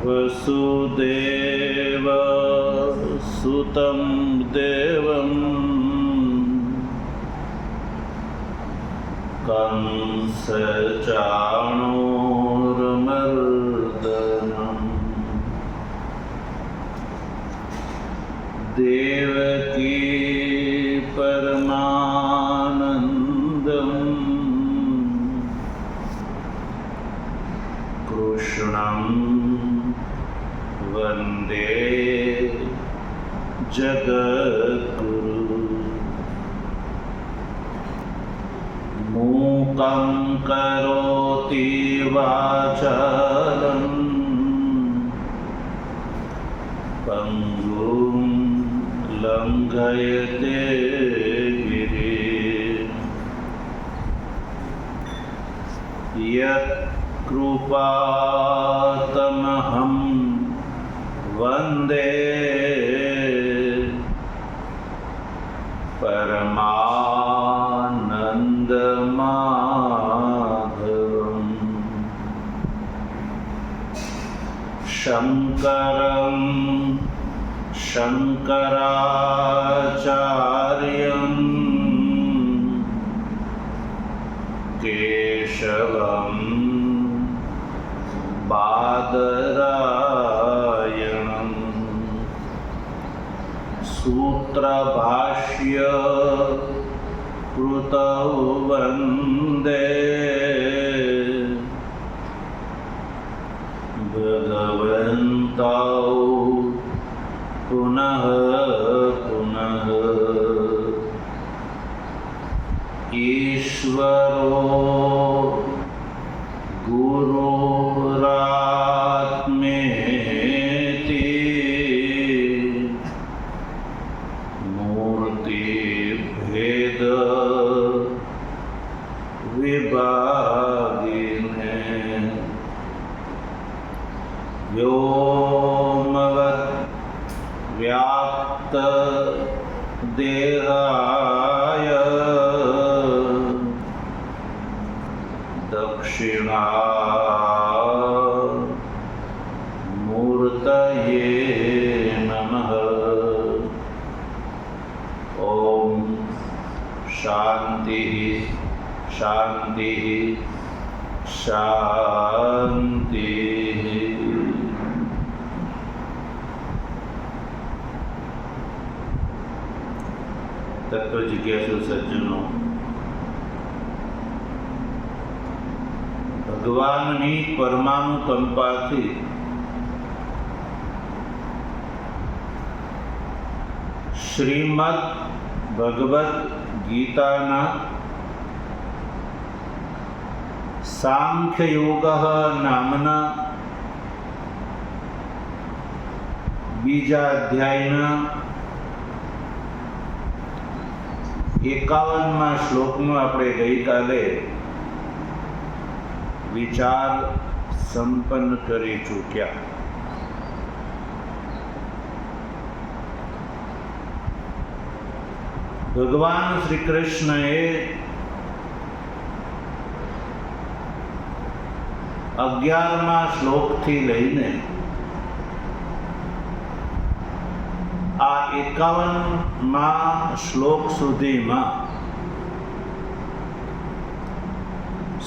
वसुदेव सुतं देवं कंसचाणूरमर्दनम् देवकी परमानन्दम् कृष्णं वन्दे जगद्गुरु। मूकं करोति वाचालं पङ्गुं लङ्घयते गिरिं। यत्कृपातमहं वन्दे परमानन्दमाधवम्। शङ्करं शङ्कराचार्यं केशवं बादरायणं सूत्रभाष्य कृतौ वन्दे भगवन्तौ पुनः पुनः। ईश्वरो गुरुरात्मेति मूर्तिभेद विभागिने। व्योमवत् व्याप्त देहाय दक्षिणामूर्तये नमः। ॐ शान्तिः शान्तिः शान्तिः। तत्व जिज्ञासु सज्जनों, ભગવાનની પરમાનુકંપાથી શ્રીમદ ભગવદ્ ગીતાના સાંખ્યયોગ નામના બીજા અધ્યાયના 51મા શ્લોકનો આપણે ગઈકાલે વિચાર સંપન્ન કરી ચૂક્યા. ભગવાન શ્રી કૃષ્ણએ 11મા શ્લોકથી લઈને આ 51મા શ્લોક સુધીમાં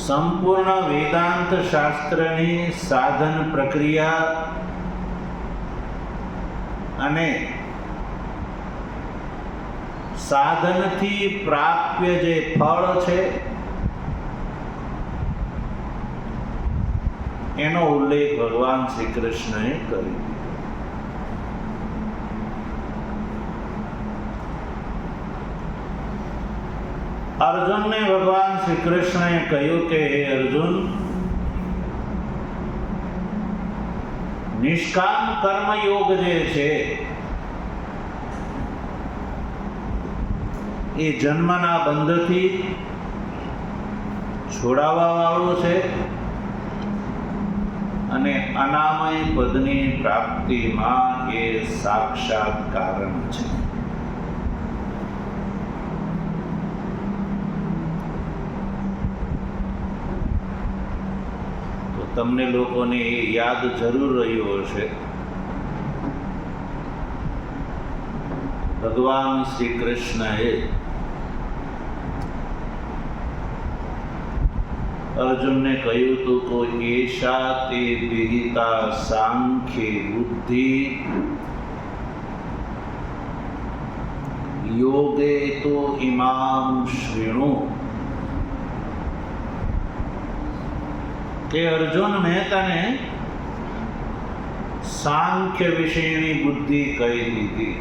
સંપૂર્ણ વેદાંત શાસ્ત્રની સાધન પ્રક્રિયા અને સાધનથી પ્રાપ્ય જે ફળ છે એનો ઉલ્લેખ ભગવાન શ્રી કૃષ્ણએ કર્યો. અર્જુનને ભગવાન શ્રી કૃષ્ણએ કહ્યું કે હે અર્જુન, નિષ્કામ કર્મયોગ જે છે એ જન્મના બંધથી છોડાવવા વાળો છે અને અનામય પદની પ્રાપ્તિમાં એ સાક્ષાત કારણ છે. તમને લોકોને એ યાદ જરૂર રહ્યું હશે. ભગવાન શ્રી કૃષ્ણએ અર્જુનને કહ્યું હતું તો એશા તે વિહિતા સાંખ્ય બુદ્ધિ યોગે તો ઇમામ શ્રેણુ. કે અર્જુન, મેં તને સાંખ્ય વિશેની બુદ્ધિ કહી દીધી.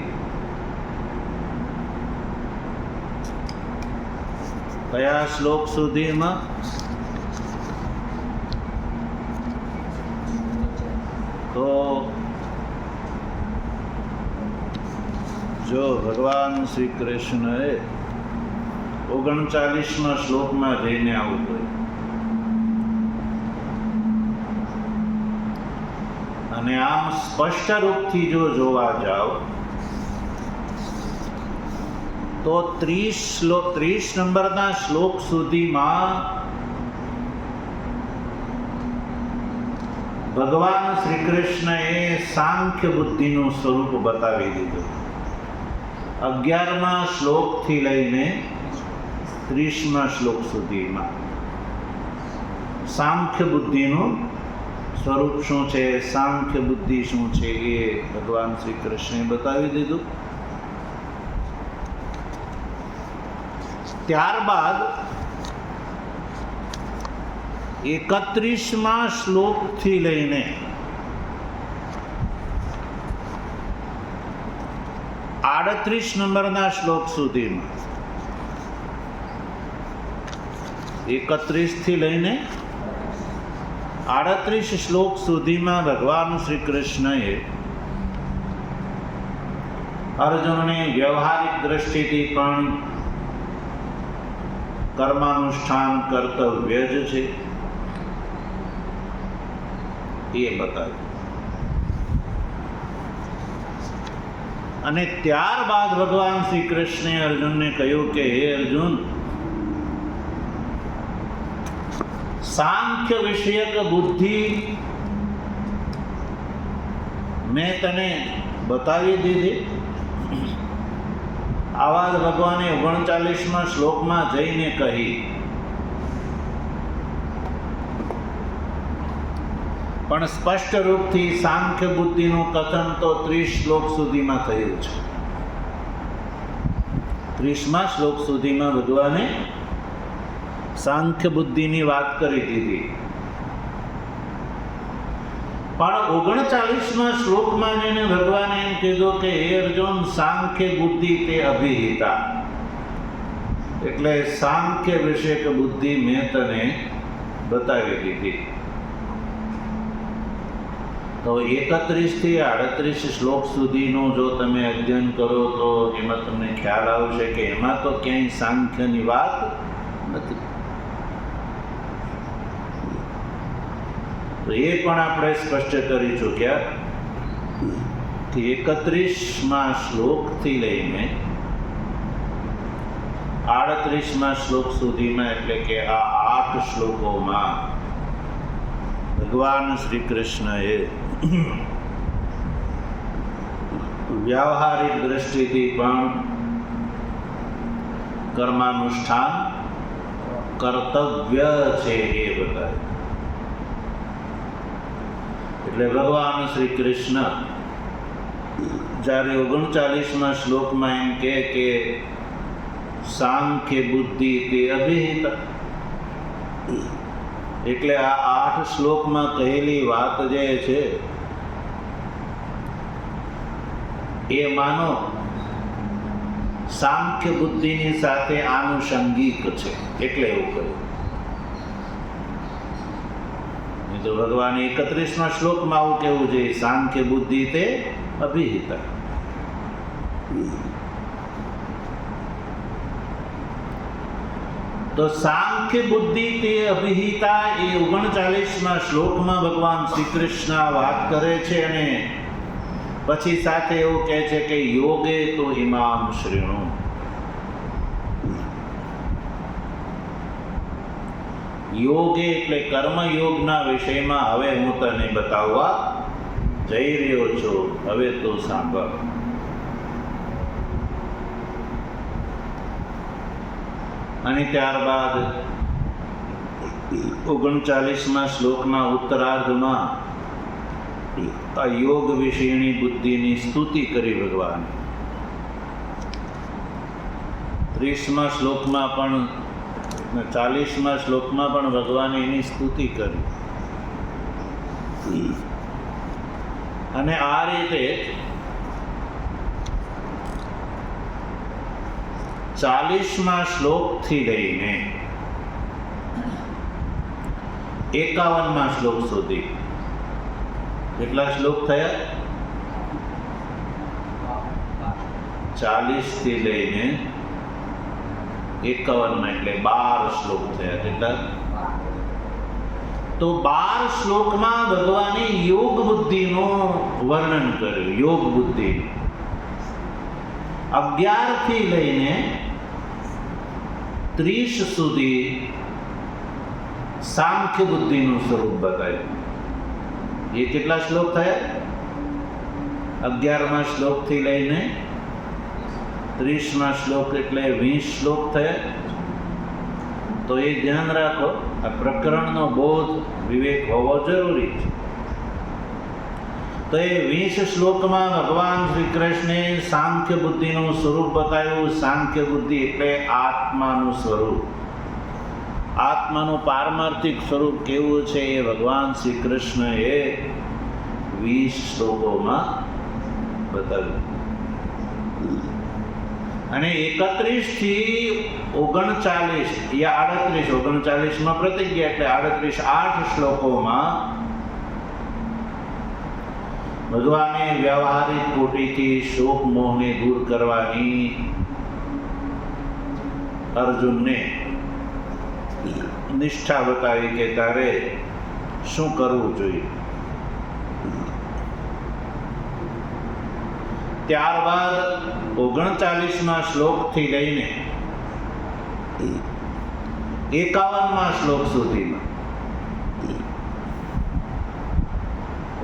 કયા શ્લોક સુધીમાં? તો જો ભગવાન શ્રી કૃષ્ણએ 39મા શ્લોકમાં જઈને આવું કહ્યું. અને આમ સ્પષ્ટ રૂપથી જો જોવા જાઓ તો 30 નંબરના શ્લોક સુધીમાં ભગવાન શ્રી કૃષ્ણએ સાંખ્ય બુદ્ધિનું સ્વરૂપ બતાવી દીધું. 11મા શ્લોકથી લઈને 30મા શ્લોક સુધીમાં સાંખ્ય બુદ્ધિનું સ્વરૂપ શું છે, સાંખ્ય બુદ્ધિ શું છે, એ ભગવાન શ્રી કૃષ્ણએ બતાવી દીધું. ત્યારબાદ 31મા શ્લોકથી લઈને 38 નંબરના શ્લોક સુધીમાં 31 થી લઈને 38 શ્લોક સુધીમાં ભગવાન શ્રી કૃષ્ણએ અર્જુનને વ્યવહારિક દ્રષ્ટિથી પણ કર્માનુષ્ઠાન કર્તવ્ય જ છે એ બતાવ્યું. અને ત્યારબાદ ભગવાન શ્રી કૃષ્ણે અર્જુનને કહ્યું કે હે અર્જુન, સાંખ્ય વિષયક બુદ્ધિ મેં તને બતાવી દીધી. આ વાત ભગવાને 39મા શ્લોકમાં જઈને કહી. પણ સ્પષ્ટ રૂપથી સાંખ્ય બુદ્ધિનું કથન તો 30 શ્લોક સુધીમાં થયું છે. 30મા શ્લોક સુધીમાં ભગવાને સાંખ્ય બુદ્ધિની વાત કરી દીધી. પણ 39મા શ્લોકમાં જઈને ભગવાને એમ કીધું કે હે અર્જુન, સાંખ્ય બુદ્ધિ તે અભિહિતા, એટલે સાંખ્ય વિષયક બુદ્ધિ મેં તને બતાવી દીધી. તો 31 થી 38 શ્લોક સુધીનું જો તમે અધ્યયન કરો તો એમાં તમને ખ્યાલ આવશે કે એમાં તો ક્યાંય સાંખ્યની વાત નથી. તો એ પણ આપણે સ્પષ્ટ કરી ચૂક્યા કે 31મા શ્લોકથી લઈને 38મા શ્લોક સુધીમાં, એટલે કે આ 8 શ્લોકોમાં ભગવાન શ્રી કૃષ્ણએ વ્યવહારિક દ્રષ્ટિથી પણ કર્માનુષ્ઠાન કર્તવ્ય છે એ બતાવ્યું. એટલે ભગવાન શ્રી કૃષ્ણ જ્યારે 39મા શ્લોકમાં એમ કહે કે સાંખ્ય બુદ્ધિ તે અભિહિતા, એટલે આ 8 શ્લોકમાં કહેલી વાત જે છે એ માનો સાંખ્ય બુદ્ધિની સાથે આનુષંગિક છે, એટલે એવું કહ્યું. નહીં તો ભગવાને 31મા શ્લોકમાં આવું કહેવું જોઈએ, સાંખ્ય બુદ્ધિ તે અભિહિતા. તો સાંખ્ય બુદ્ધિ તે અભિહિતા એ 39મા શ્લોકમાં ભગવાન શ્રી કૃષ્ણ વાત કરે છે. અને પછી સાથે એવું કહે છે કે યોગે તો ઇમામ શ્રેણુ, યોગે એટલે કર્મયોગના વિષયમાં હવે હું તને બતાવવા જઈ રહ્યો છું. હવે તો સાંભળ. અને ત્યારબાદ 39મા શ્લોકના ઉત્તરાર્ધમાં આ યોગ વિષયની બુદ્ધિની સ્તુતિ કરી ભગવાન. 30મા શ્લોકમાં પણ 40મા શ્લોકમાં પણ ભગવાને એની સ્તુતિ કરી. અને આ રીતે 40મા શ્લોકથી લઈને 51મા શ્લોક સુધી કેટલા શ્લોક થયા? 40 થી લઈને 51 એટલે 12 શ્લોક થયા. કેટલા? તો 12 શ્લોકમાં ભગવાને યોગ બુદ્ધિનું વર્ણન કર્યું. યોગ બુદ્ધિ 11 થી લઈને 30 સુધી સાંખ્ય બુદ્ધિનું સ્વરૂપ બતાવ્યું. એ કેટલા શ્લોક થયા? 11મા શ્લોકથી લઈને 30મા શ્લોક એટલે 20 શ્લોક થયા. તો એ ધ્યાન રાખો, આ પ્રકરણનો બોધ વિવેક હોવો જરૂરી છે. તો એ 20 શ્લોકમાં ભગવાન શ્રી કૃષ્ણે સાંખ્ય બુદ્ધિનું સ્વરૂપ બતાવ્યું. સાંખ્ય બુદ્ધિ એટલે આત્માનું સ્વરૂપ. આત્માનું પારમાર્થિક સ્વરૂપ કેવું છે એ ભગવાન શ્રી કૃષ્ણએ 20 શ્લોકોમાં બતાવ્યું. અને 31 થી 39 યા 38, 39માં પ્રતિજ્ઞા એટલે 38 શ્લોકોમાં ભગવાને વ્યવહારિક કોટીથી શોક મોહને દૂર કરવાની અર્જુનને નિષ્ઠા બતાવી કે તારે શું કરવું જોઈએ. ત્યારબાદ 39મા શ્લોકથી લઈને 51મા શ્લોક સુધીમાં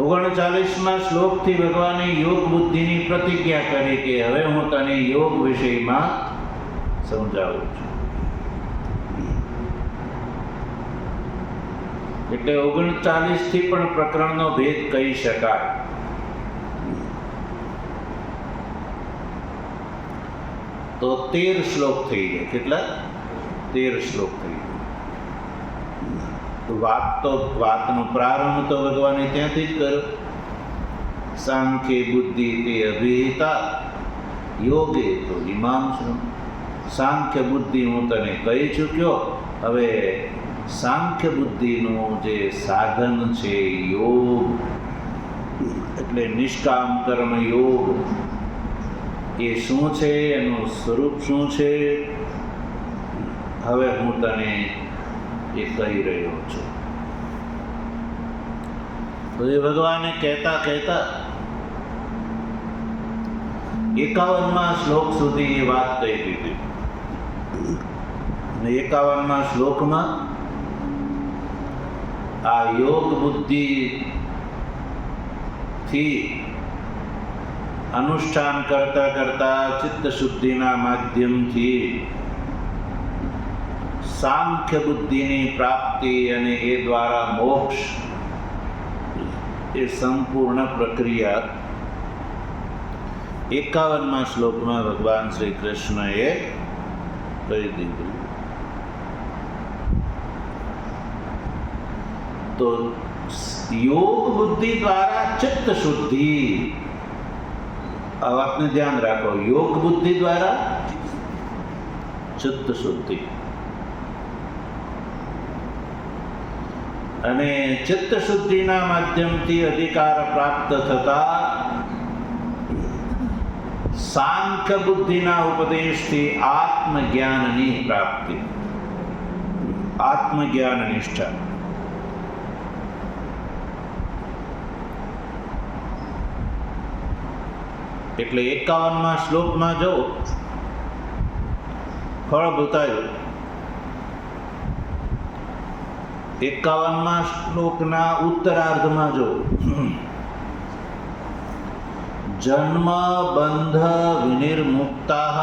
39મા શ્લોકથી ભગવાને યોગ બુદ્ધિની પ્રતિજ્ઞા કરી કે હવે હું તને યોગ વિષયમાં સમજાવું છું. એટલે 39 થી પણ પ્રકરણનો ભેદ કહી શકાય. તો 13 શ્લોક થઈ ગયા. કેટલા? 13 શ્લોક થઈ ગયા. વાતનો પ્રારંભ તો ભગવાને ત્યાંથી જ કર્યો. સાંખ્ય બુદ્ધિ તે અભિહિતા યોગે તો ઇમામ શ્રમ. સાંખ્ય બુદ્ધિ હું તને કહી ચૂક્યો. હવે સાંખ્ય બુદ્ધિનું જે સાધન છે યોગ એટલે નિષ્કામ કર્મ યોગ, એ શું છે, એનું સ્વરૂપ શું છે, હવે હું તને એ કહી રહ્યો છું. તો એ ભગવાને કહેતા 51મા શ્લોક સુધી એ વાત કહી દીધી. અને 51મા શ્લોકમાં આ યોગ બુદ્ધિ થી અનુષ્ઠાન કરતા કરતા ચિત્ત શુદ્ધિના માધ્યમથી સાંખ્ય બુદ્ધિની પ્રાપ્તિ અને એ દ્વારા મોક્ષ, એ સંપૂર્ણ પ્રક્રિયા 51મા શ્લોકમાં ભગવાન શ્રી કૃષ્ણએ કહી દીધું. તો યોગ બુદ્ધિ દ્વારા ચિત્ત શુદ્ધિ, આ વાતને ધ્યાન રાખો. યોગ બુદ્ધિ દ્વારા ચિત્ત શુદ્ધિ, અને ચિત્ત શુદ્ધિના માધ્યમથી અધિકાર પ્રાપ્ત થતા સાંખ્ય બુદ્ધિના ઉપદેશથી આત્મજ્ઞાનની પ્રાપ્તિ, આત્મજ્ઞાન નિષ્ઠા. એટલે 51મા શ્લોકમાં જો ફળ બતાવ્યું 51મા શ્લોકના ઉત્તરાર્ધમાં જો જન્મ બંધ વિનિર્મુક્તાઃ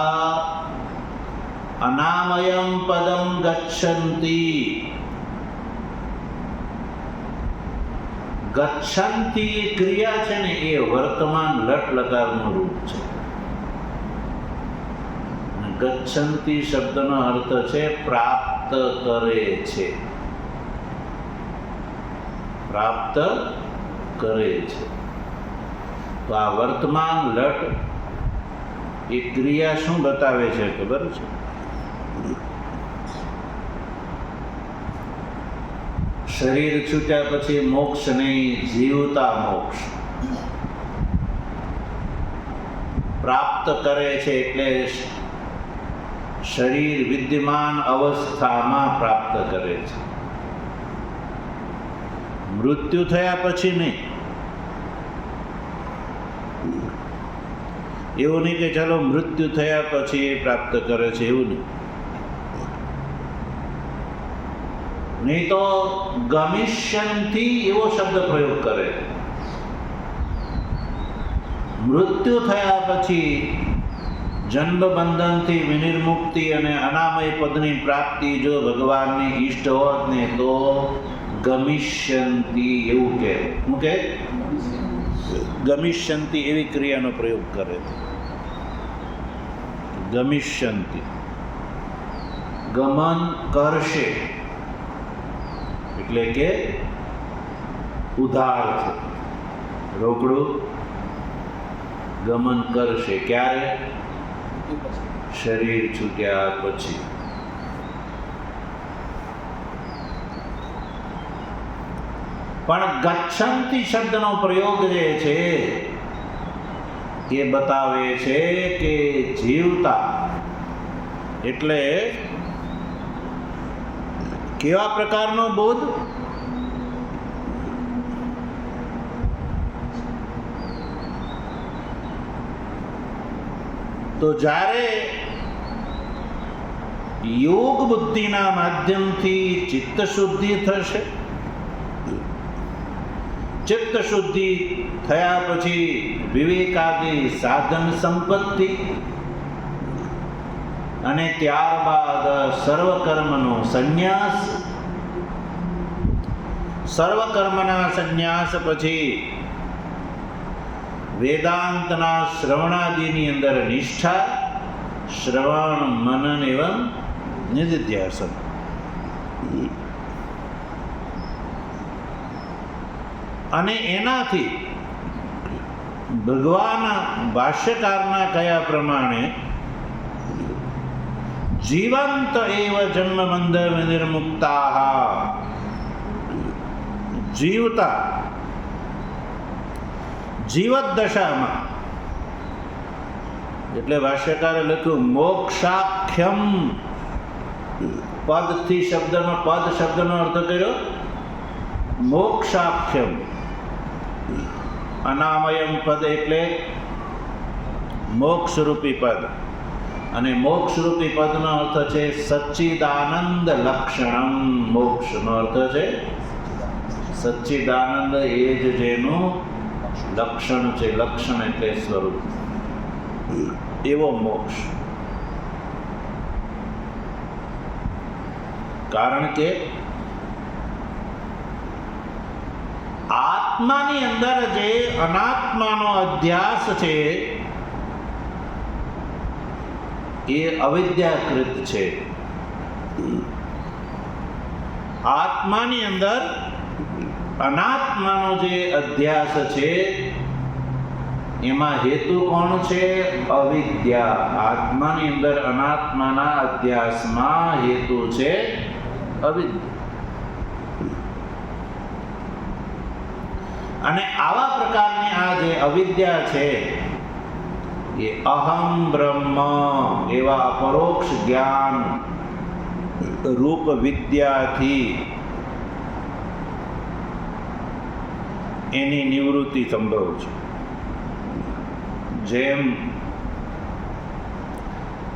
અનામયમ પદમ ગચ્છન્તિ. ગચ્છન્તિ ક્રિયા છે ને એ વર્તમાન લટ લકારનું રૂપ છે. ગચ્છન્તિ શબ્દનો અર્થ છે પ્રાપ્ત કરે છે. પ્રાપ્ત કરે છે. તો આ વર્તમાન લટ એ ક્રિયા શું બતાવે છે ખબર છે? શરીર છૂટ્યા પછી મોક્ષ નહીં, જીવતા મોક્ષ પ્રાપ્ત કરે છે. એટલે શરીર વિદ્યમાન અવસ્થામાં પ્રાપ્ત કરે છે. મૃત્યુ થયા પછી નહીં. એવું નહીં કે ચાલો મૃત્યુ થયા પછી એ પ્રાપ્ત કરે છે, એવું નહીં. નહીં તો ગમિષ્યંતિ એવો શબ્દ પ્રયોગ કરે. મૃત્યુ થયા પછી જન્મ બંધનથી વિનિર્મુક્તિ અને અનામય પદની પ્રાપ્તિ જો ભગવાનની ઈષ્ટ હોત ને તો ગમિષ્યંતિ એવું કહે. શું કહે? ગમિષ્યંતિ એવી ક્રિયાનો પ્રયોગ કરે. ગમિષ્યંતિ ગમન કરશે એટલે કે ઉધાર છે, રોકડું ગમન કરશે. ક્યારે? શરીર છૂટ્યા પછી. પણ ગચ્છન્તિ શબ્દનો પ્રયોગ જે છે એ બતાવે છે કે જીવતા એટલે કેવા પ્રકારનો બોધ? તો જ્યારે યોગ બુદ્ધિના માધ્યમથી ચિત્ત શુદ્ધિ થશે, ચિત્ત શુદ્ધિ થયા પછી વિવેકાદી સાધન સંપત્તિ અને ત્યારબાદ સર્વકર્મનો સંન્યાસ. સર્વકર્મના સંન્યાસ પછી વેદાંતના શ્રવણાદિની અંદર નિષ્ઠા, શ્રવણ મનન એવં નિધિધ્યાસન. અને એનાથી ભગવાન ભાષ્યકારના કયા પ્રમાણે જીવંત એવ જન્મ બંધ વિનિર્મુક્તાઃ, જીવતા જીવત દશામાં એટલે ભાષ્યકારે લખ્યું મોક્ષાખ્યમ. પદથી શબ્દનો પદ શબ્દનો અર્થ કર્યો મોક્ષાખ્યમ. અનામયમ પદ એટલે મોક્ષરૂપી પદ, અને મોક્ષરૂપી પદનો અર્થ છે સચ્ચિદાનંદ લક્ષણમ. મોક્ષનો અર્થ છે સચ્ચિદાનંદ, એ જ જેનું લક્ષણ છે. લક્ષણ એટલે સ્વરૂપ, એવો મોક્ષ. કારણ કે આત્માની અંદર જે અનાત્માનો અધ્યાસ છે એ અવિદ્યાકૃત છે. આત્માની અંદર અનાત્માનો જે અધ્યાસ છે એમાં હેતુ કોણ છે? અવિદ્યા. આત્માની અંદર અનાત્માના અધ્યાસમાં હેતુ છે અવિદ્યા. અને આવા પ્રકારની આ જે અવિદ્યા છે એ અહમ બ્રહ્મ એવા પરોક્ષ જ્ઞાન રૂપ વિદ્યાથી એની નિવૃત્તિ સંભવ છે. જેમ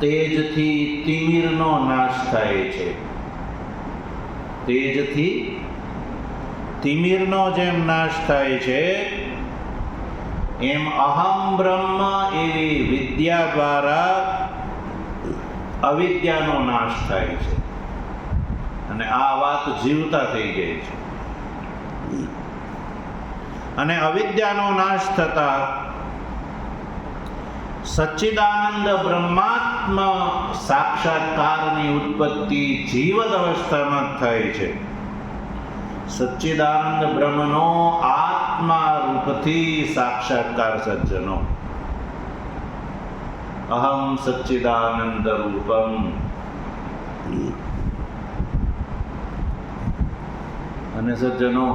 તેજથી તિમિરનો નાશ થાય છે તેજથી તિમિરનો જેમ નાશ થાય છે, એમ અહમ બ્રહ્મ એવી વિદ્યા દ્વારા અવિદ્યાનો નાશ થાય છે. અને આ વાત જીવતા થઈ ગઈ છે. અને અવિદ્યાનો નાશ થતા સચ્ચિદાનંદ બ્રહ્માત્મ સાક્ષાત્કારની ઉત્પત્તિ જીવદ અવસ્થામાં થાય છે. સચ્ચિદાનંદ બ્રહ્મનો આત્મા રૂપથી સાક્ષાત્કાર સજ્જનો. અહમ સચ્ચિદાનંદ રૂપમ. અને સજ્જનો,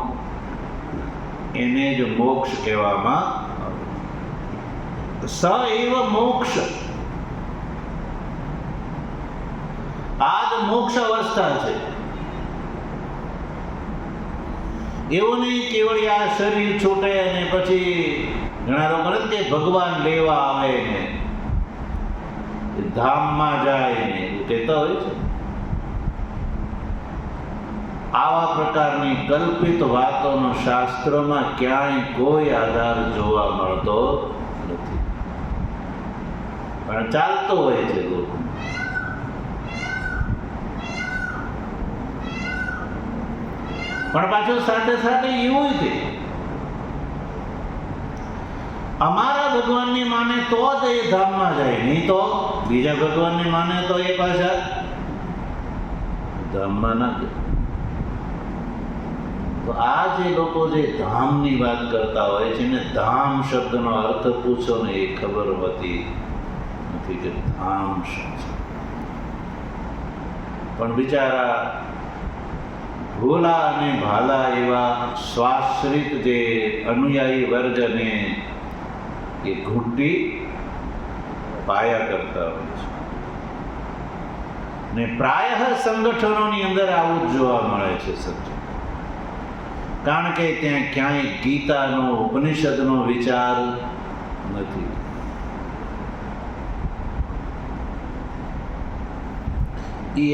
એને જ મોક્ષ કહેવામાં. સ એવ મોક્ષ. આ જ મોક્ષ અવસ્થા છે. એવું નહીં કેવળ આ શરીર છૂટે અને પછી ઘણા લોકો કે ભગવાન લેવા આવે ને ધામમાં જાય ને એવું કહેતા હોય છે. આવા પ્રકારની કલ્પિત વાતોનો શાસ્ત્રોમાં ક્યાંય કોઈ આધાર જોવા મળતો નથી, પણ ચાલતો હોય છે લોકો. પણ પાછું સાથે સાથે એવું છે, અમારા ભગવાનની માને તો જ એ ધામમાં જાય, નહીં તો બીજા ભગવાનની માને તો એ પાછા ધામમાં ના જાય. તો આ જે લોકો જે ધામની વાત કરતા હોય છે ને, ધામ શબ્દનો અર્થ પૂછો ને એ ખબર હોતી નથી કે ધામ શું છે. પણ બિચારા ભોલા અને ભાલા એવા સ્વાશ્રિત જે અનુયાયી વર્ગને એ ઘૂંટી પાયા કરતા હોય છે. ને પ્રાય સંગઠનોની અંદર આવું જ જોવા મળે છે સજ્જન. કારણ કે ત્યાં ક્યાંય ગીતાનો ઉપનિષદનો વિચાર નથી.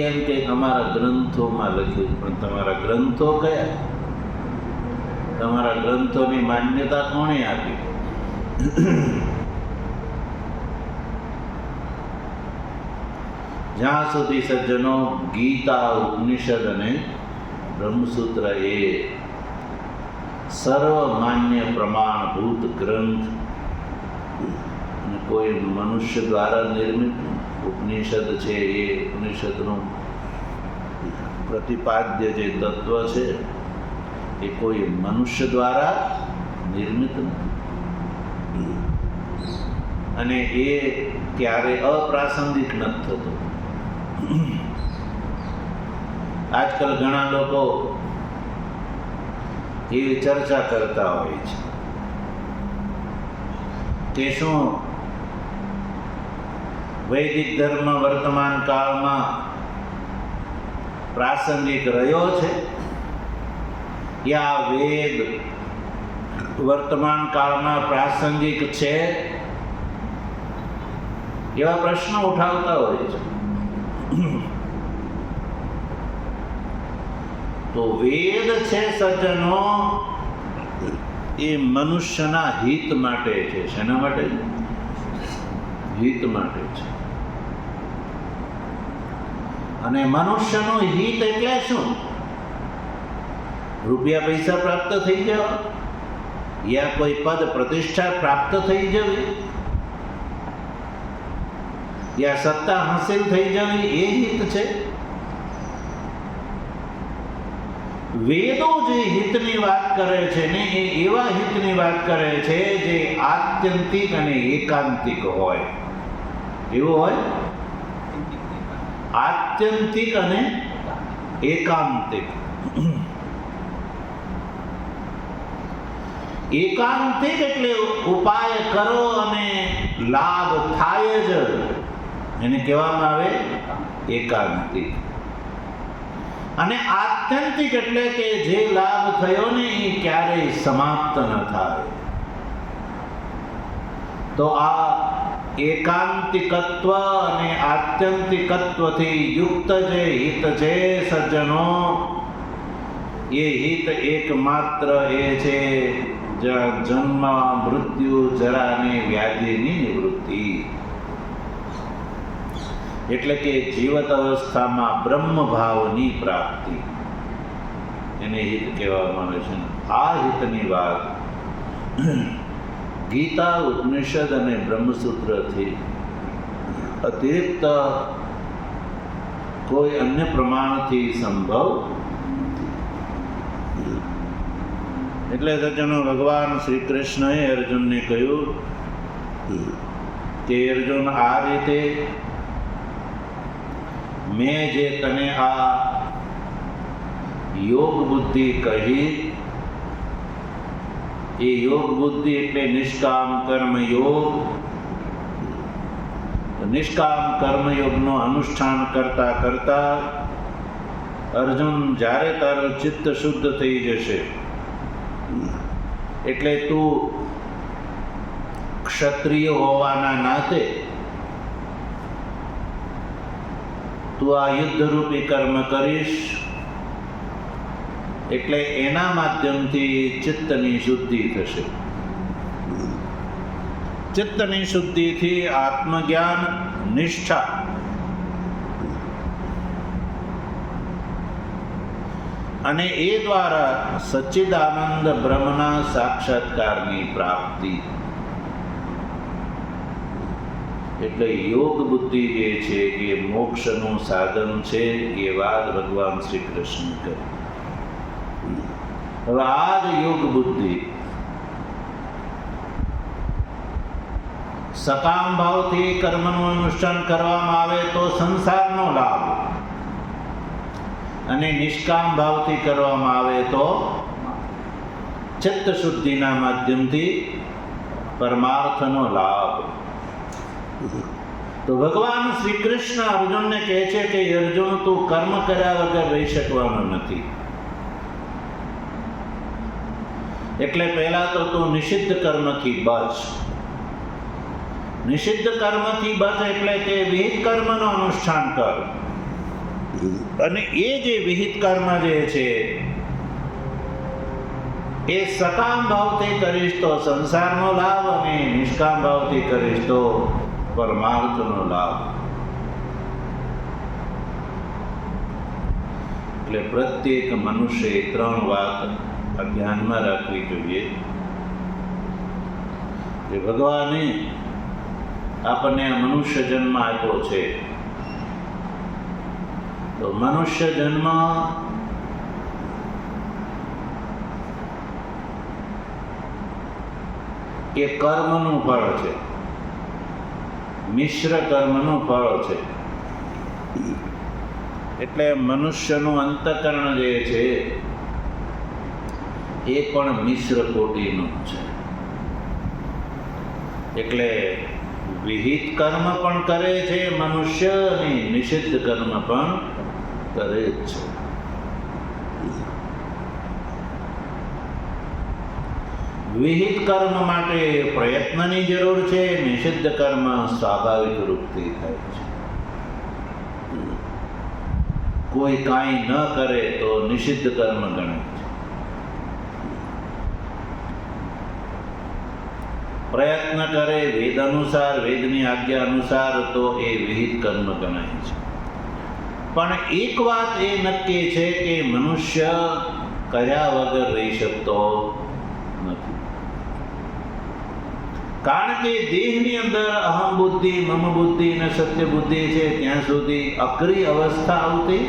એમ કે અમારા ગ્રંથોમાં લખ્યું, પણ તમારા ગ્રંથો કયા? તમારા ગ્રંથોની માન્યતા કોણે આપી? જ્યાં સુધી સજ્જનો ગીતા, ઉપનિષદ અને બ્રહ્મસૂત્ર એ સર્વમાન્ય પ્રમાણભૂત ગ્રંથ અને કોઈ મનુષ્ય દ્વારા નિર્મિત ઉપનિષદ છે, એ ઉપનિષદનું પ્રતિપાદ્ય જે તત્વ છે એ કોઈ મનુષ્ય દ્વારા નિર્મિત નથી, અને એ ક્યારે અપ્રાસંગિક નથી થતો. આજકાલ ઘણા લોકો એવી ચર્ચા કરતા હોય છે કે શું વૈદિક ધર્મ વર્તમાન કાળમાં પ્રાસંગિક રહ્યો છે, યા વેદ વર્તમાન કાળમાં પ્રાસંગિક છે? એવા પ્રશ્નો ઉઠાવતા હોય છે. તો વેદ છે સજ્જનો, એ મનુષ્યના હિત માટે છે. શેના માટે? હિત માટે છે. અને મનુષ્યનું હિત એટલે શું? રૂપિયા પૈસા પ્રાપ્ત થઈ જવા, યા કોઈ પદ પ્રતિષ્ઠા પ્રાપ્ત થઈ જવી, યા સત્તા હાસિલ થઈ જવી, એ હિત છે. વેદો જે હિતની વાત કરે છે ને, એ એવા હિતની વાત કરે છે જે આત્યંતિક અને એકાંતિક હોય. એવું હોય? આત્યંતિક અને એકાંતિક. એકાંતિક એટલે ઉપાય કરો અને લાભ થાય જ, એને કહેવામાં આવે એકાંતિક. અને આત્યંતિક એટલે કે જે લાભ થયો ને એ ક્યારેય સમાપ્ત ન થાય. તો આ એકાંતિકત્વ અને આત્યંતિકત્વથી યુક્ત જે હિત છે સજ્જનો, એ હિત એકમાત્ર એ છે જન્મ મૃત્યુ જરા અને વ્યાધિની નિવૃત્તિ, એટલે કે જીવત અવસ્થામાં બ્રહ્મ ભાવની પ્રાપ્તિ, એને હિત કહેવામાં આવે છે. આ હિતની વાત ગીતા, ઉપનિષદ અને બ્રહ્મસૂત્રથી અતિરિક્ત કોઈ અન્ય પ્રમાણથી સંભવ. એટલે સજ્જનો, ભગવાન શ્રી કૃષ્ણએ અર્જુનને કહ્યું કે અર્જુન, આ રીતે મેં જે તને આ યોગ બુદ્ધિ કહી, એ યોગ બુદ્ધિ એટલે નિષ્કામ કર્મ યોગ. નિષ્કામ કર્મયોગનો અનુષ્ઠાન કરતા કરતા અર્જુન, જ્યારે તારું ચિત્ત શુદ્ધ થઈ જશે, એટલે તું ક્ષત્રિય હોવાના નાતે તું આ યુદ્ધરૂપી કર્મ કરીશ, એટલે એના માધ્યમથી ચિત્તની શુદ્ધિ થશે. ચિત્તની શુદ્ધિથી આત્મજ્ઞાન, નિષ્ઠા અને એ દ્વારા સચ્ચિદાનંદ બ્રહ્મના સાક્ષાત્કારની પ્રાપ્તિ. એટલે યોગ બુદ્ધિ જે છે એ મોક્ષનું સાધન છે, એ વાત ભગવાન શ્રી કૃષ્ણ કરી. હવે આ જ યોગ બુદ્ધિ સકામ ભાવથી કર્મનું અનુષ્ઠાન કરવામાં આવે તો સંસારનો લાભ, અને નિષ્કામ ભાવથી કરવામાં આવે તો ચિત્ત શુદ્ધિના માધ્યમથી પરમાર્થનો લાભ. તો ભગવાન શ્રી કૃષ્ણ અર્જુનને કહે છે કે અર્જુન, તું કર્મ કર્યા વગર રહી શકવાનો નથી. એટલે પહેલા તો તું નિષિદ્ધ કર્મથી બચ. નિષિદ્ધ કર્મથી બચ એટલે કે વિહિત કર્મનું અનુષ્ઠાન કર. અને એ જે વિહિત કર્મ જે છે એ સકામ ભાવથી કરીશ તો સંસારનો લાભ, અને નિષ્કામ ભાવથી કરીશ તો પરમાર્થનો લાભ. એટલે પ્રત્યેક મનુષ્યએ ત્રણ વાત ધ્યાનમાં રાખવી જોઈએ કે ભગવાને આપણને આ મનુષ્ય જન્મ આપ્યો છે, તો મનુષ્ય જન્મ એ કર્મનું ફળ છે, મિશ્ર કર્મનું ફળ છે. એટલે મનુષ્યનું અંતઃકરણ જે છે એ પણ મિશ્ર કોટીનું છે. એટલે વિહિત કર્મ પણ કરે છે મનુષ્ય, અને નિષિદ્ધ કર્મ પણ કરે છે. વિહિત કર્મ માટે પ્રયત્નની જરૂર છે, નિષિદ્ધ કર્મ સ્વાભાવિક રૂપથી થાય છે. કોઈ કાંઈ ન કરે તો નિષિદ્ધ કર્મ ગણાય છે. પ્રયત્ન કરે વેદ અનુસાર, વેદની આજ્ઞા અનુસાર, તો એ વિહિત કર્મ ગણાય છે. પણ એક વાત એ નક્કી છે કે મનુષ્ય કર્યા વગર રહી શકતો નથી. કારણ કે દેહની અંદર અહમ બુદ્ધિ, મમ બુદ્ધિ અને સત્ય બુદ્ધિ છે, ત્યાં સુધી અક્રિય અવસ્થા આવતી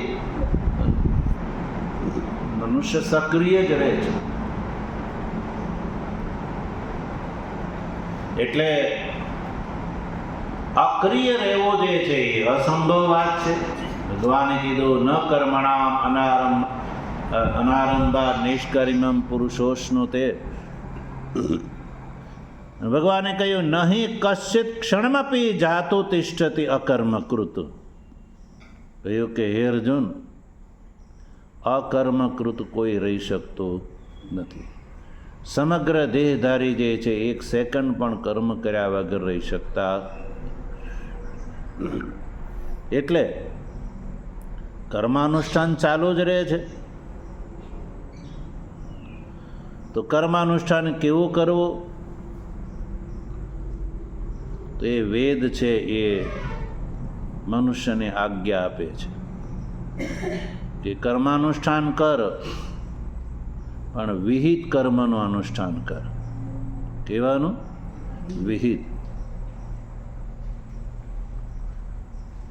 મનુષ્ય સક્રિય જ રહે છે. એટલે અક્રિય રહેવો જે છે એ અસંભવ વાત છે. ભગવાને કીધું ન કર્મણામ અનારંભા નિષ્કર્મમ પુરુષોષ્ણુ તે. ભગવાને કહ્યું નહીં કશ્ચિત ક્ષણમપી જાતો તિષ્ઠતિ અકર્મકૃત. કહ્યું કે હે અર્જુન, અકર્મકૃત કોઈ રહી શકતો નથી. સમગ્ર દેહધારી જે છે એક સેકન્ડ પણ કર્મ કર્યા વગર રહી શકતા. એટલે કર્માનુષ્ઠાન ચાલુ જ રહે છે. તો કર્માનુષ્ઠાન કેવું કરવું? તો એ વેદ છે એ મનુષ્યને આજ્ઞા આપે છે કે કર્માનુષ્ઠાન કર, પણ વિહિત કર્મનું અનુષ્ઠાન કર. કહેવાનું વિહિત.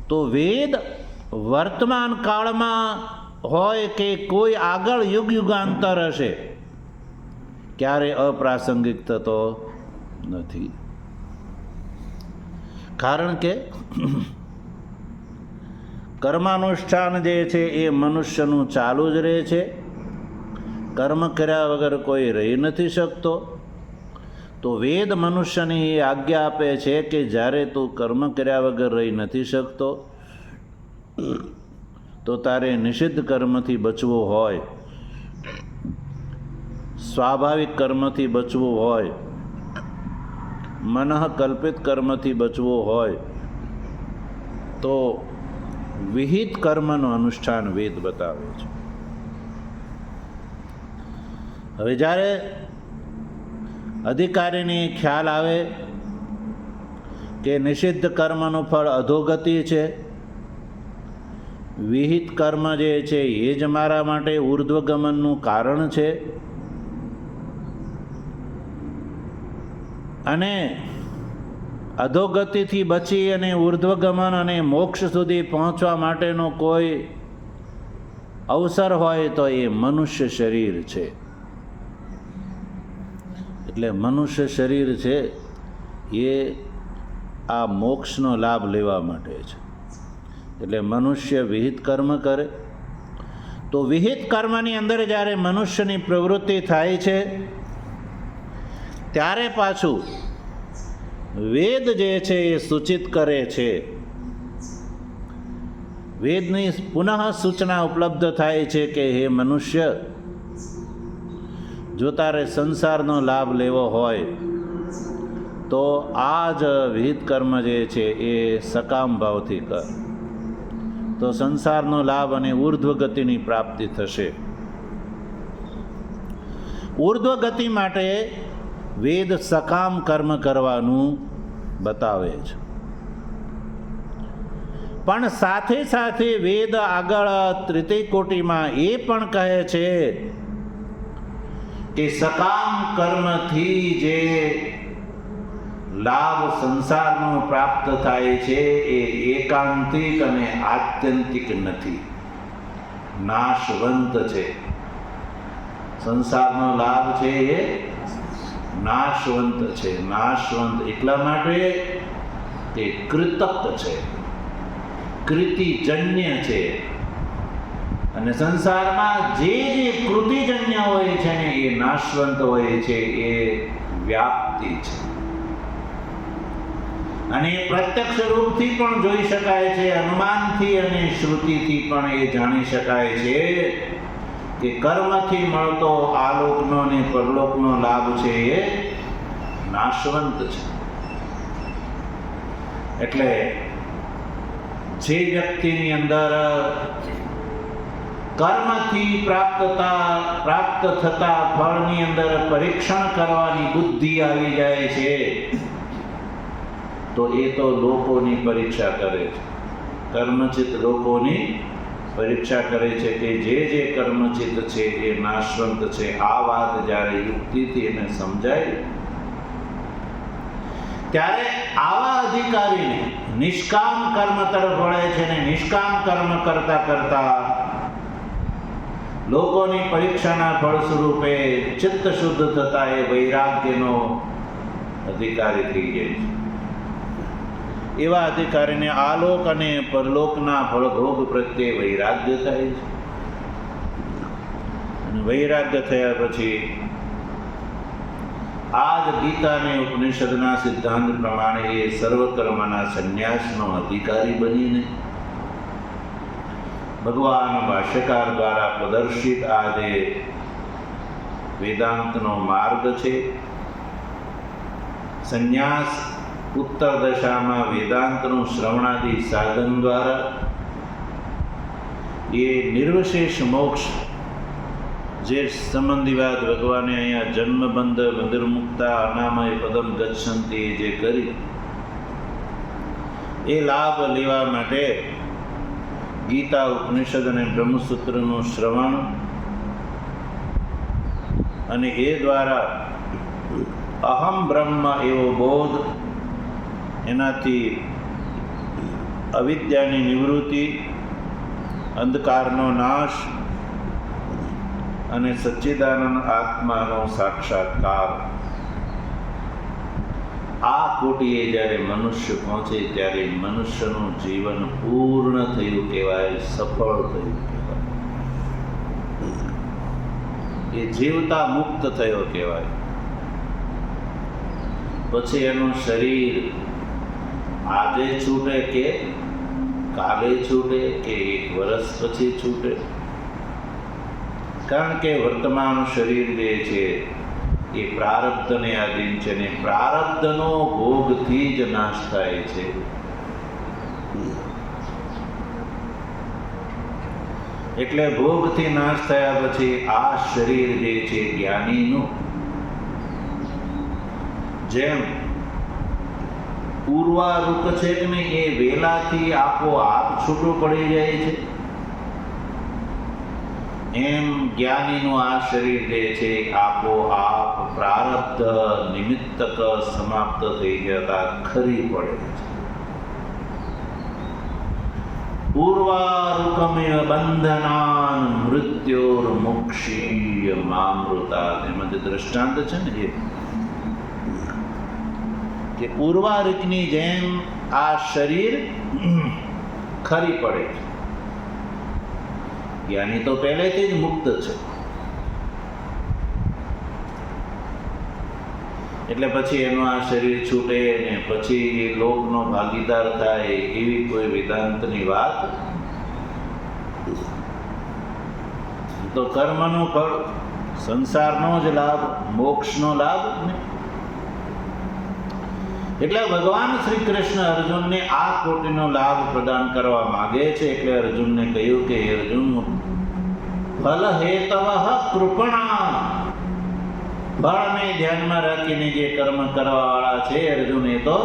તો વેદ વર્તમાન કાળમાં હોય કે કોઈ આગળ યુગ યુગાંતર હશે, ક્યારે અપ્રાસંગિક થતો નથી. કારણ કે કર્માનુષ્ઠાન જે છે એ મનુષ્યનું ચાલુ જ રહે છે. કર્મ કર્યા વગર કોઈ રહી નથી શકતો. તો વેદ મનુષ્યને એ આજ્ઞા આપે છે કે જ્યારે તું કર્મ કર્યા વગર રહી નથી શકતો, તો તારે નિષિદ્ધ કર્મથી બચવું હોય, સ્વાભાવિક કર્મથી બચવું હોય, મનઃ કલ્પિત કર્મથી બચવું હોય, તો વિહિત કર્મનું અનુષ્ઠાન વેદ બતાવે છે. હવે જ્યારે અધિકારીને ખ્યાલ આવે કે નિષિદ્ધ કર્મનું ફળ અધોગતિ છે, વિહિત કર્મ જે છે એ જ મારા માટે ઉર્ધ્વગમનનું કારણ છે, અને અધોગતિથી બચી અને ઉર્ધ્વગમન અને મોક્ષ સુધી પહોંચવા માટેનો કોઈ અવસર હોય તો એ મનુષ્ય શરીર છે. એટલે મનુષ્ય શરીર છે એ આ મોક્ષનો લાભ લેવા માટે છે. એટલે મનુષ્ય વિહિત કર્મ કરે. તો વિહિત કર્મની અંદર જ્યારે મનુષ્યની પ્રવૃત્તિ થાય છે, ત્યારે પાછું વેદ જે છે એ સૂચિત કરે છે. વેદની પુનઃ સૂચના ઉપલબ્ધ થાય છે કે હે મનુષ્ય, જો તારે સંસારનો લાભ લેવો હોય તો આ જ વિહિત કર્મ જે છે એ સકામ ભાવથી કર, તો સંસારનો લાભ અને ઉર્ધ્વ ગતિની પ્રાપ્તિ થશે. ઉર્ધ્વ ગતિ માટે વેદ સકામ કર્મ કરવાનું બતાવે છે. પણ સાથે સાથે વેદ આગળ તૃતીય કોટીમાં એ પણ કહે છે કે સકામ કર્મથી જે લાભ સંસારનો પ્રાપ્ત થાય છે એ એકાંતિક અને આત્યંતિક નથી, નાશવંત છે. સંસારનો લાભ છે એ નાશવંત છે. નાશવંત એટલા માટે કે કૃતક છે, કૃતિજન્ય છે. અને સંસારમાં જે જે કૃતિજન્ય હોય છે ને એ નાશવંત હોય છે, એ વ્યાપ્તિ છે. અને એ પ્રત્યક્ષ રૂપથી પણ જોઈ શકાય છે, અનુમાનથી અને શ્રુતિથી પણ એ જાણી શકાય છે કે કર્મથી મળતો આલોકનો અને પરલોકનો લાભ છે એ નાશવંત છે. એટલે જે વ્યક્તિની અંદર કર્મથી પ્રાપ્ત થતા ફળની અંદર પરીક્ષણ કરવાની બુદ્ધિ આવી જાય છે, તો એ તો લોકોની પરીક્ષા કરે છે. કર્મચિત લોકોની પરીક્ષા કરે છે કે જે કર્મચિત છે એ નાશવંત છે. આ વાત જ્યારે યુક્તિથી એને સમજાય, ત્યારે આવા અધિકારીને નિષ્કામ કર્મ તરફ વળે છે. ને નિષ્કામ કર્મ કરતા કરતા લોકોની પરીક્ષાના ફળ સ્વરૂપે ચિત્ત શુદ્ધ થતા એ વૈરાગ્યનો અધિકારી થઈ જાય છે. એવા અધિકારીને આલોક અને પરલોકના ફળભોગ પ્રત્યે વૈરાગ્ય થાય છે. અને વૈરાગ્ય થયા પછી આ જ ગીતા અને ઉપનિષદના સિદ્ધાંત પ્રમાણે એ સર્વકર્મના સંન્યાસનો અધિકારી બનીને ભગવાન ભાષ્યકાર દ્વારા પ્રદર્શિત આ જે વેદાંતનો માર્ગ છે, સંન્યાસ ઉત્તર દશામાં વેદાંતનું શ્રવણાદિ સાધન દ્વારા એ નિર્વિશેષ મોક્ષ જે સંબંધીવાદ ભગવાને અહીંયા જન્મબંધ બંધર્મુક્તા અનામય પદમ ગચ્છંતિ જે કરી એ લાભ લેવા માટે ગીતા ઉપનિષદ અને બ્રહ્મસૂત્રનું શ્રવણ અને એ દ્વારા અહમ બ્રહ્મ એવો બોધ, એનાથી અવિદ્યાની નિવૃત્તિ, અંધકારનો નાશ અને સચ્ચિદાનંદ આત્માનો સાક્ષાત્કાર, આ કોટીએ જ્યારે મનુષ્ય પહોંચે ત્યારે મનુષ્યનું જીવન પૂર્ણ થયું કહેવાય, સફળ થયું કહેવાય, એ જીવતા મુક્ત થયો કહેવાય. પછી એનું શરીર આજે છૂટે કે કાલે છૂટે કે 1 વર્ષ પછી છૂટે, કારણ કે વર્તમાન શરીર જે છે એ પ્રારબ્ધને આધીન છે ને પ્રારબ્ધનો ભોગથી જ નાશ થાય છે. એટલે ભોગથી નાશ થયા પછી આ શરીર જે છે જ્ઞાનીનું જેમ પૂર્વારૂપ છે કે નહીં, એ વેલાથી આપોઆપ છૂટું પડી જાય છે, એમ જ્ઞાનીનું આ શરીર જે છે આપોઆપ પ્રારબ્ધ નિમિત્તક સમાપ્ત થઈ જતા ખરી પડે છે. પૂર્વારૂપમેય બંધનાન મૃત્યોર્મોક્ષીય મામૃતા, એમાં જે દ્રષ્ટાંત છે ને એ કે ઉર્વારુકની જેમ આ શરીર ખરી પડે છે. જ્ઞાની તો પહેલેથી જ મુક્ત છે, એટલે પછી એનું આ શરીર છૂટે ને પછી એ લોકનો ભાગીદાર થાય એવી કોઈ વેદાંતની વાત. તો કર્મનું ફળ, સંસારનો જ લાભ, મોક્ષનો લાભ નહીં. એટલે ભગવાન શ્રી કૃષ્ણ અર્જુનને આ કોટીનો લાભ પ્રદાન કરવા માગે છે. એટલે અર્જુનને કહ્યું કે અર્જુન, ફલ હેતવઃ કૃપણા, ફળને ધ્યાનમાં રાખીને જે કર્મ કરવા વાળા છે અર્જુન, એ તો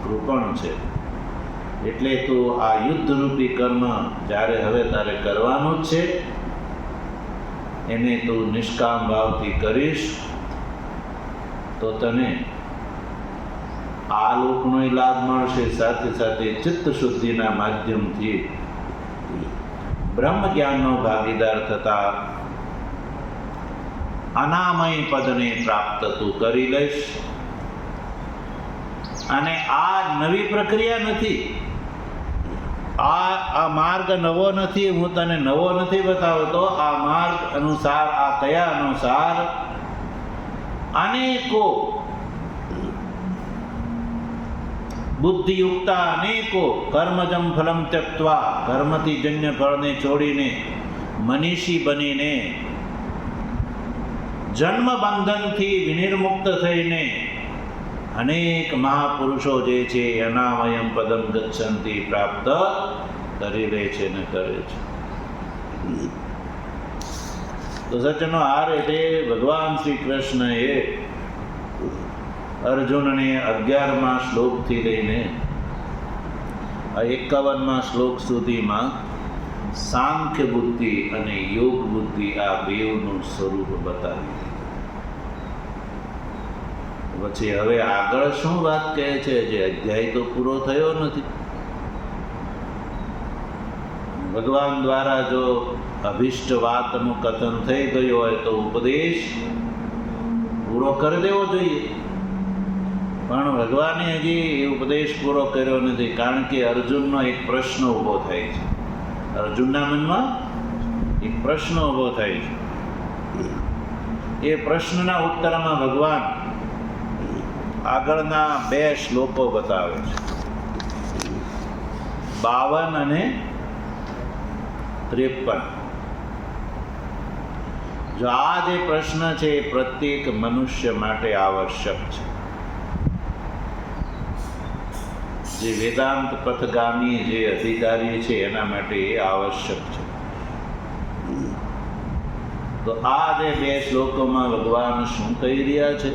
કૃપણ છે. એટલે તું આ યુદ્ધ રૂપી કર્મ જ્યારે હવે તારે કરવાનું જ છે, એને તું નિષ્કામ ભાવથી કરીશ તો તને આ લોકનો લાભ મળશે, સાથે સાથે ચિત્ત શુદ્ધિના માધ્યમથી બ્રહ્મ જ્ઞાનનો ભાગીદાર થતા અનામય પદને પ્રાપ્ત તું કરી લઈશ. અને આ નવી પ્રક્રિયા નથી, આ માર્ગ નવો નથી, હું તને નવો નથી બતાવતો. આ માર્ગ અનુસાર, આ કયા અનુસાર અનેકો બુદ્ધિયુક્તા અનેકો કર્મજમ ફલમ ત્યક્ત્વા, કર્મથી જન્ય ફળને છોડીને મનીષી બનીને જન્મ બંધનથી વિનિર્મુક્ત થઈને અનેક મહાપુરુષો જે છે અનામયમ પદમ ગચ્છંતિ પ્રાપ્ત કરી લે છે ને કરે છે. તો સચનો હાર એટલે ભગવાન શ્રી કૃષ્ણએ અર્જુનને 11મા શ્લોકથી લઈને 51મા શ્લોક સુધીમાં સાંખ્ય બુદ્ધિ અને યોગ બુદ્ધિ આ બેવનું સ્વરૂપ બતાવી. પછી હવે આગળ શું વાત કહે છે? જે અધ્યાય તો પૂરો થયો નથી. ભગવાન દ્વારા જો અભિષ્ટ વાતનું કથન થઈ ગયું હોય તો ઉપદેશ પૂરો કરી દેવો જોઈએ, પણ ભગવાને હજી એ ઉપદેશ પૂરો કર્યો નથી. કારણ કે અર્જુનનો એક પ્રશ્ન ઊભો થાય છે, અર્જુનના મનમાં એક પ્રશ્ન ઊભો થાય છે. એ પ્રશ્નના ઉત્તરમાં ભગવાન આગળના 2 શ્લોકો બતાવે છે, 52 અને 53. જો આ જે પ્રશ્ન છે એ પ્રત્યેક મનુષ્ય માટે આવશ્યક છે. જે વેદાંત પથગામી જે અધિકારી છે એના માટે એ આવશ્યક છે. તો આ જે બે શ્લોકોમાં ભગવાન શું કહી રહ્યા છે?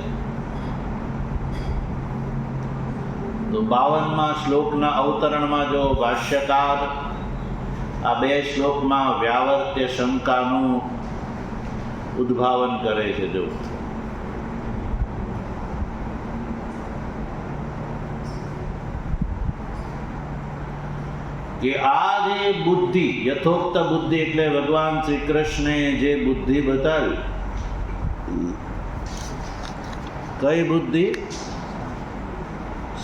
તો 52મા શ્લોકના અવતરણમાં જો ભાષ્યકાર આ બે શ્લોકમાં વ્યાવર્ત્ય શંકાનું ઉદ્ભાવન કરે છે. જો કે આ જે બુદ્ધિ, યથોક્ત બુદ્ધિ એટલે ભગવાન શ્રી કૃષ્ણે જે બુદ્ધિ બતાવી, કઈ બુદ્ધિ?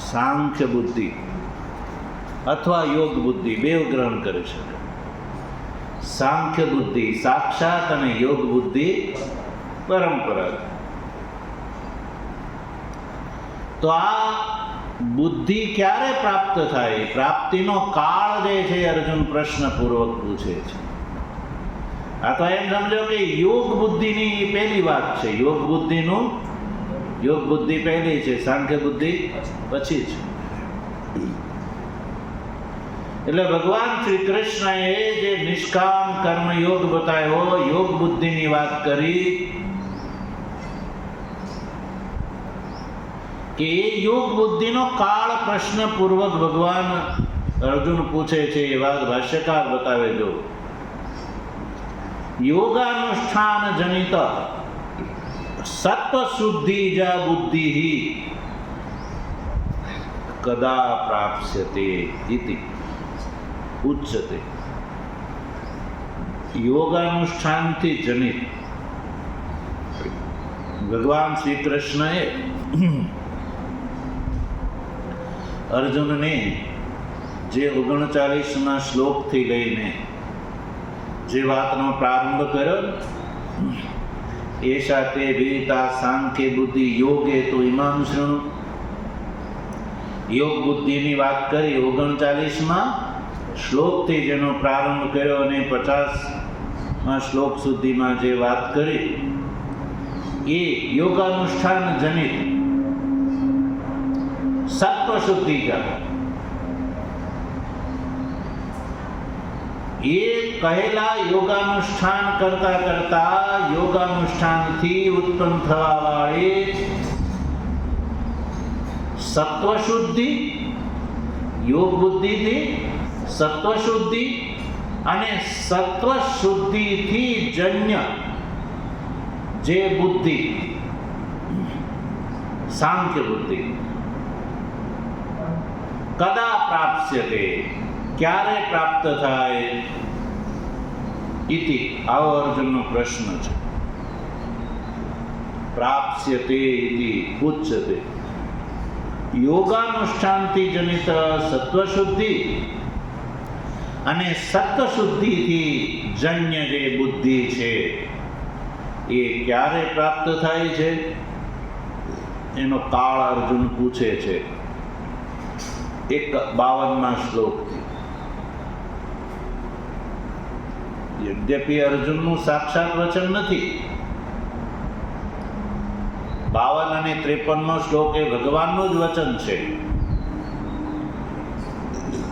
સાંખ્ય બુદ્ધિ અથવા યોગ બુદ્ધિ, બેવ ગ્રહણ કરી શકે. સાંખ્ય બુદ્ધિ સાક્ષાત અને યોગ બુદ્ધિ પરંપરાગત. તો આ બુદ્ધિ ક્યારે પ્રાપ્ત થાય? પ્રાપ્તિનો કાળ જે છે અર્જુન પ્રશ્નપૂર્વક પૂછે છે. આ તો એમ સમજો કે યોગ બુદ્ધિની પહેલી વાત છે. યોગ બુદ્ધિ પહેલી છે, સાંખ્ય બુદ્ધિ પછી છે. એટલે ભગવાન શ્રી કૃષ્ણએ જે નિષ્કામ કર્મયોગ બતાવ્યો, યોગ બુદ્ધિની વાત કરી કે એ યોગ બુદ્ધિનો કાળ પ્રશ્નપૂર્વક ભગવાન અર્જુન પૂછે છે. એ વાત ભાષ્યકાર બતાવે. જો યોગાનુષ્ઠાન જનિત સત્વ શુદ્ધિ જા બુદ્ધિ કદા પ્રાપ્સ્યતે ઇતિ ઉચ્યતે. યોગાનુષ્ઠાનથી જનિત ભગવાન શ્રી કૃષ્ણએ અર્જુનને જે 39મા શ્લોકથી લઈને જે વાતનો પ્રારંભ કર્યો, એશા તે વિદિતા સાંખ્ય બુદ્ધિ યોગે તો ઇમામ શૃણુ. યોગ બુદ્ધિની વાત કરી 39મા શ્લોકથી જેનો પ્રારંભ કર્યો અને 50મા શ્લોક સુધીમાં જે વાત કરી એ યોગાનુષ્ઠાન જનિત સત્વ શુદ્ધિ કા. એ કહેલા યોગાનુષ્ઠાન કરતા કરતા યોગાનુષ્ઠાનથી ઉત્પન્ન થવા વાળી સત્વ શુદ્ધિ, યોગ બુદ્ધિથી સત્વ શુદ્ધિ અને સત્વ શુદ્ધિથી જન્ય જે બુદ્ધિ સાંખ્ય બુદ્ધિ કદા પ્રાપ્સ્યતે, ક્યારે પ્રાપ્ત થાય? ઇતિ, આવો અર્જુનનો પ્રશ્ન છે. પ્રાપ્સ્યતે ઇતિ ઉચ્યતે. યોગાનુષ્ઠાનથી જનિત સત્વશુદ્ધિ અને સત્વશુદ્ધિથી જન્ય જે બુદ્ધિ છે એ ક્યારે પ્રાપ્ત થાય છે? એનો કાળ અર્જુન પૂછે છે 52મા શ્લોકથી. યદ્યપિ અર્જુનનું સાક્ષાત વચન નથી. 52 અને 53મો શ્લોક એ ભગવાનનું જ વચન છે,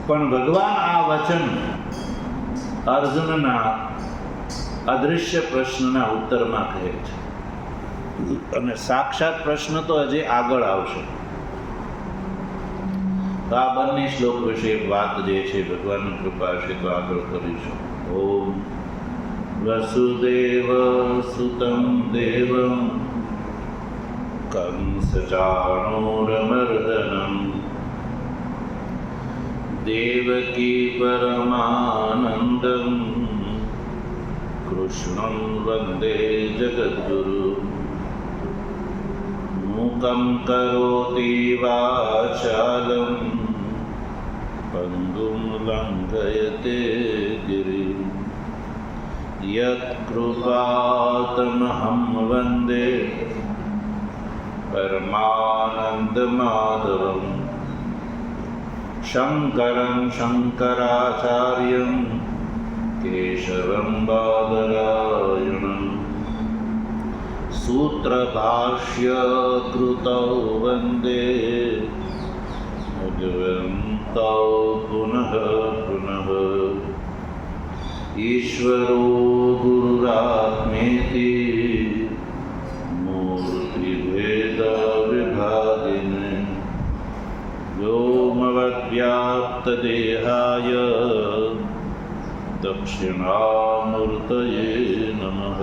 પણ ભગવાન આ વચન અર્જુનના અદૃશ્ય પ્રશ્નના ઉત્તરમાં કહે છે અને સાક્ષાત પ્રશ્ન તો હજી આગળ આવશે. તો આ બંને શ્લોક વિશે વાત જે છે ભગવાનની કૃપા છે તો આગળ કરીશું. ઓમ વસુદેવ સુતં દેવં કંસચાણૂરમર્દનમ દેવકી પરમાનંદમ કૃષ્ણં વંદે જગદ્ગુરુ. મૂકં કરોતિ વાચાલં પંગું લંઘયતે ગિરિં યત્કૃપાતમહં વંદે પરમાનંદમાધવં. શંકરં શંકરાચાર્યં કેશવં બાદરાયણં. સૂત્રભાષ્ય કૃતૌ વંદે ભગવन्तૌ પુનઃ પુનઃ. ઈશ્વરો ગુરુરાત્મેતિ व्याप्तदेहाय दक्षिणामूर्तये नमः।